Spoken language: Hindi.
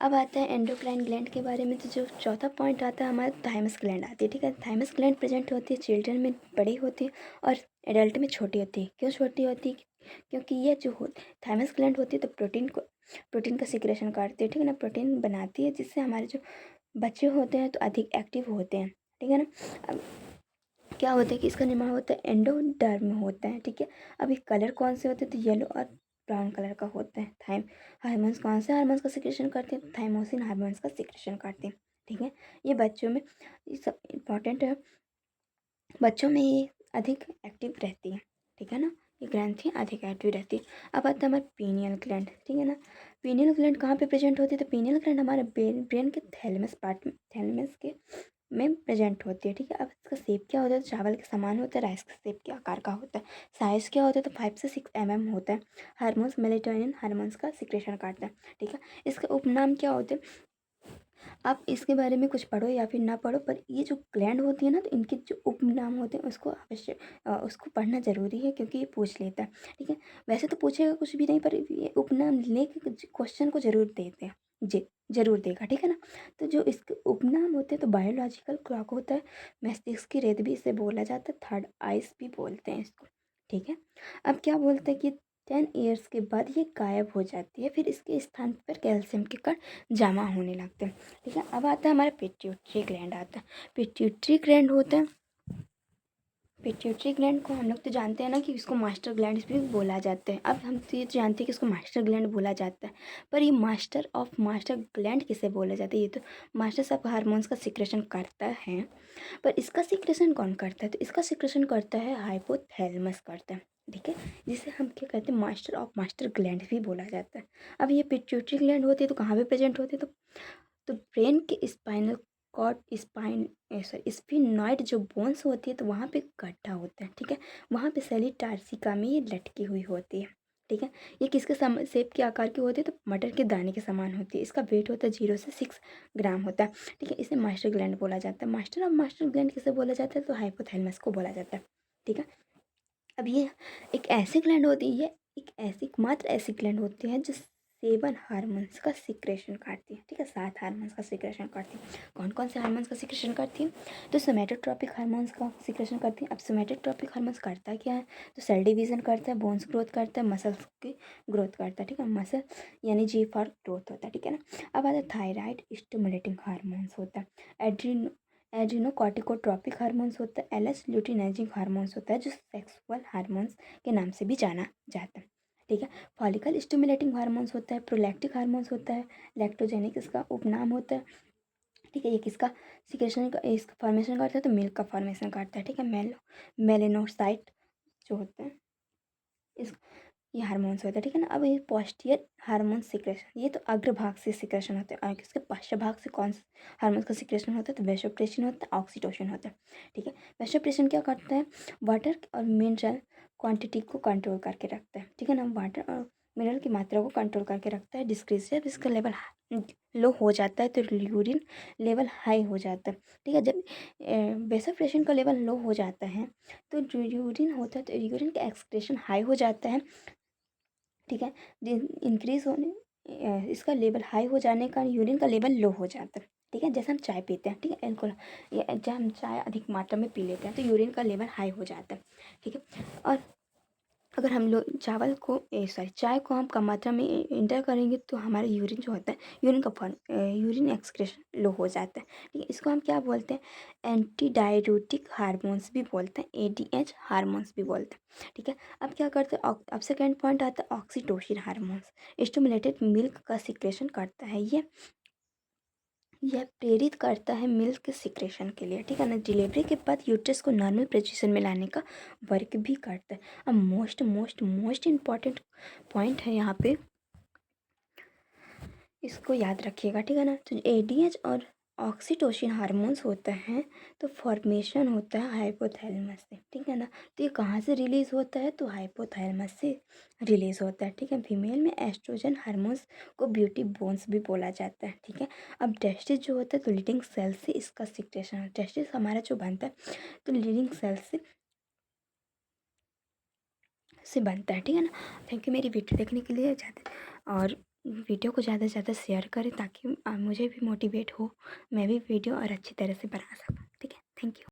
अब आता है एंडोक्राइन ग्लैंड के बारे में। तो जो चौथा पॉइंट आता है हमारा, थाइमस ग्लैंड आती है। ठीक है, थाइमस ग्लैंड प्रेजेंट होती है चिल्ड्रन में बड़ी होती है और एडल्ट में छोटी होती है। क्यों छोटी होती है? क्योंकि ये जो थाइमस ग्लैंड होती है तो प्रोटीन का सिक्रेशन करती है। ठीक है ना, प्रोटीन बनाती है जिससे हमारे जो बच्चे होते हैं तो अधिक एक्टिव होते हैं। ठीक है ना। अब क्या होता है कि इसका निर्माण होता है एंडोडर्म में होता है। ठीक है, अभी कलर कौन से होते हैं? तो येलो और ब्राउन कलर का होता है। हार्मोन्स कौन से हार्मोन्स का सिक्रेशन करते हैं? थाइमोसिन हार्मोन्स का सिक्रेशन करते हैं। ठीक है, ये बच्चों में ये सब इम्पॉर्टेंट है, बच्चों में ये अधिक एक्टिव रहती है। ठीक है ना, ये ग्रंथि अधिक एक्टिव रहती है। अब आता है हमारे पीनियल ग्लैंड। ठीक है ना, पीनियल ग्लैंड कहाँ पे प्रेजेंट होती है? तो पीनियल ग्लैंड हमारे ब्रेन के थैलेमस पार्ट में, थैलेमस के में प्रेजेंट होती है। ठीक है, अब इसका शेप क्या होता है? तो चावल के समान होता है, राइस के शेप के आकार का होता है। साइज क्या होता है? तो 5 से 6 होता है। हार्मोन्स मेलेटोनिन हार्मोन्स का सिक्रेशन करता है। ठीक है, इसका उपनाम क्या होते हैं? आप इसके बारे में कुछ पढ़ो या फिर ना पढ़ो, पर ये जो ग्लैंड होती है ना, तो इनके जो उपनाम होते हैं उसको अवश्य उसको पढ़ना ज़रूरी है, क्योंकि ये पूछ लेता है। ठीक है, वैसे तो पूछेगा कुछ भी नहीं, पर ये उपनाम लेके क्वेश्चन को ज़रूर देते हैं, जी ज़रूर देगा। ठीक है ना, तो जो इसके उपनाम होते हैं तो बायोलॉजिकल क्लॉक होता है, मस्तिष्क की रेत भी इसे बोला जाता है, थर्ड आइस भी बोलते हैं इसको। ठीक है, अब क्या बोलते हैं कि 10 ईयर्स के बाद ये गायब हो जाती है, फिर इसके स्थान पर कैल्शियम के कण जमा होने लगते हैं। ठीक है, अब आता है हमारा पिट्यूटरी ग्लैंड आता है। पिट्यूटरी ग्लैंड होता है, पिट्यूटरी ग्लैंड को हम लोग तो जानते हैं ना कि इसको मास्टर ग्लैंड भी बोला जाता है। अब हम तो ये जानते हैं कि इसको मास्टर ग्लैंड बोला जाता है, पर ये मास्टर ग्लैंड किसे बोला जाता है? ये तो मास्टर्स ऑफ हार्मोन्स का सिक्रेशन करता है, पर इसका सिक्रेशन कौन करता है? तो इसका सिक्रेशन करता है हाइपोथैलेमस करता है। ठीक है, जिसे हम क्या कहते हैं? मास्टर ग्लैंड भी बोला जाता है। अब ये पिट्यूटरी ग्लैंड होती है तो कहाँ पे प्रेजेंट होती है? तो ब्रेन के स्पाइनल कॉर्ड स्फिनॉइड जो बोन्स होती है तो वहाँ पे गड्ढा होता है। ठीक है, वहाँ पे सेली टार्सिका में ये लटकी हुई होती है। ठीक है, ये किसके शेप के आकार की होती है? तो मटर के दाने के समान होती है। इसका वेट होता है 0 से 6 ग्राम होता है। ठीक है, इसे मास्टर ग्लैंड बोला जाता है। मास्टर ग्लैंड किसे बोला जाता है? तो हाइपोथैलेमस को बोला जाता है। ठीक है, अब ये एक ऐसी ग्लैंड होती है, एक ऐसी एकमात्र ऐसी ग्लैंड होती है जो 7 हार्मोन्स का सिक्रेशन करती है। ठीक है, 7 हार्मोन्स का सिक्रेशन करती है। कौन कौन से हार्मोन्स का सिक्रेशन करती है? तो सोमेटोट्रोपिक हार्मोन्स का सिक्रेशन करती है। अब सोमेटोट्रोपिक हार्मोन्स करता क्या है? तो सेल डिवीजन करता है, बोन्स ग्रोथ करता है, मसल्स की ग्रोथ करता है। ठीक है, मसल यानी जी फॉर ग्रोथ होता है। ठीक है ना, अब आता है थायराइड स्टिमुलेटिंग हार्मोन्स होता है, एड्रीनोकॉर्टिकोट्रॉपिक हार्मोन्स होता है, एलएस ल्यूटिनाइजिंग हार्मोन्स होता है, जो सेक्सुअल हार्मोन्स के नाम से भी जाना जाता है। ठीक है, फॉलिकल स्टिमुलेटिंग हार्मोन्स होता है, प्रोलैक्टिक हार्मोन्स होता है, लैक्टोजेनिक इसका उपनाम होता है। ठीक है, ये किसका सिक्रेशन का इसका फॉर्मेशन करता है? तो मिल्क का फॉर्मेशन करता है। ठीक है, मेलेनोसाइट जो होता है इस ये हार्मोन्स होता है। ठीक है ना, अब ये पोस्टीरियर हार्मोन सिक्रेशन, ये तो अग्रभाग से सिक्रेशन होता है, और इसके पश्चात भाग से कौन से हार्मोन्स का सिक्रेशन होता है? तो वैसोप्रेसिन होता है, ऑक्सीटोसिन होता है। ठीक है, वैसोप्रेसिन क्या करता है? वाटर और मिनरल क्वांटिटी को कंट्रोल करके रखता है। ठीक है ना, वाटर और मिनरल की मात्रा को कंट्रोल करके रखता है। डिस्क्रीज जब इसका लेवल लो हो जाता है तो यूरिन लेवल हाई हो जाता है। ठीक है, जब वैसोप्रेसिन का लेवल लो हो जाता है तो जो यूरिन होता है तो यूरिन का एक्सक्रेशन हाई हो जाता है। ठीक है, इंक्रीज होने इसका लेवल हाई हो जाने का यूरिन का लेवल लो हो जाता है। ठीक है, जैसे हम चाय पीते हैं, ठीक है, एल्कोहल या जब हम चाय अधिक मात्रा में पी लेते हैं तो यूरिन का लेवल हाई हो जाता है। ठीक है, और अगर हम लोग चाय को हम कम मात्रा में इंटर करेंगे तो हमारा यूरिन जो होता है, यूरिन एक्सक्रेशन लो हो जाता है। ठीक है, इसको हम क्या बोलते हैं? एंटी डाययूरेटिक हार्मोन्स भी बोलते हैं, एडीएच हार्मोन्स भी बोलते हैं। ठीक है, अब क्या करते हैं? अब सेकेंड पॉइंट आता है ऑक्सीटोसिन हार्मोन्स, स्टिमुलेटेड मिल्क का सिक्रेशन करता है। यह प्रेरित करता है मिल्क के सिक्रेशन के लिए। ठीक है ना, डिलीवरी के बाद यूट्रस को नॉर्मल पोजीशन में लाने का वर्क भी करता है। अब most most most important point है यहाँ पे, इसको याद रखिएगा। ठीक है ना, तो एडीएच और ऑक्सीटोसिन हार्मोन्स होता है तो फॉर्मेशन होता है हाइपोथैलेमस से। ठीक है ना, तो ये कहाँ से रिलीज होता है? तो हाइपोथैलेमस से रिलीज होता है। ठीक है, फीमेल में एस्ट्रोजन हार्मोन्स को ब्यूटी बोन्स भी बोला जाता है। ठीक है, अब टेस्टिस जो होता है तो लीडिंग सेल से इसका सिक्रेशन, टेस्टिस हमारा जो बनता है तो लीडिंग सेल से बनता है। ठीक है ना, थैंक यू मेरी वीडियो देखने के लिए। ज़्यादा और वीडियो को ज़्यादा से ज़्यादा शेयर करें ताकि मुझे भी मोटिवेट हो, मैं भी वीडियो और अच्छी तरह से बना सकूँ। ठीक है, थैंक यू।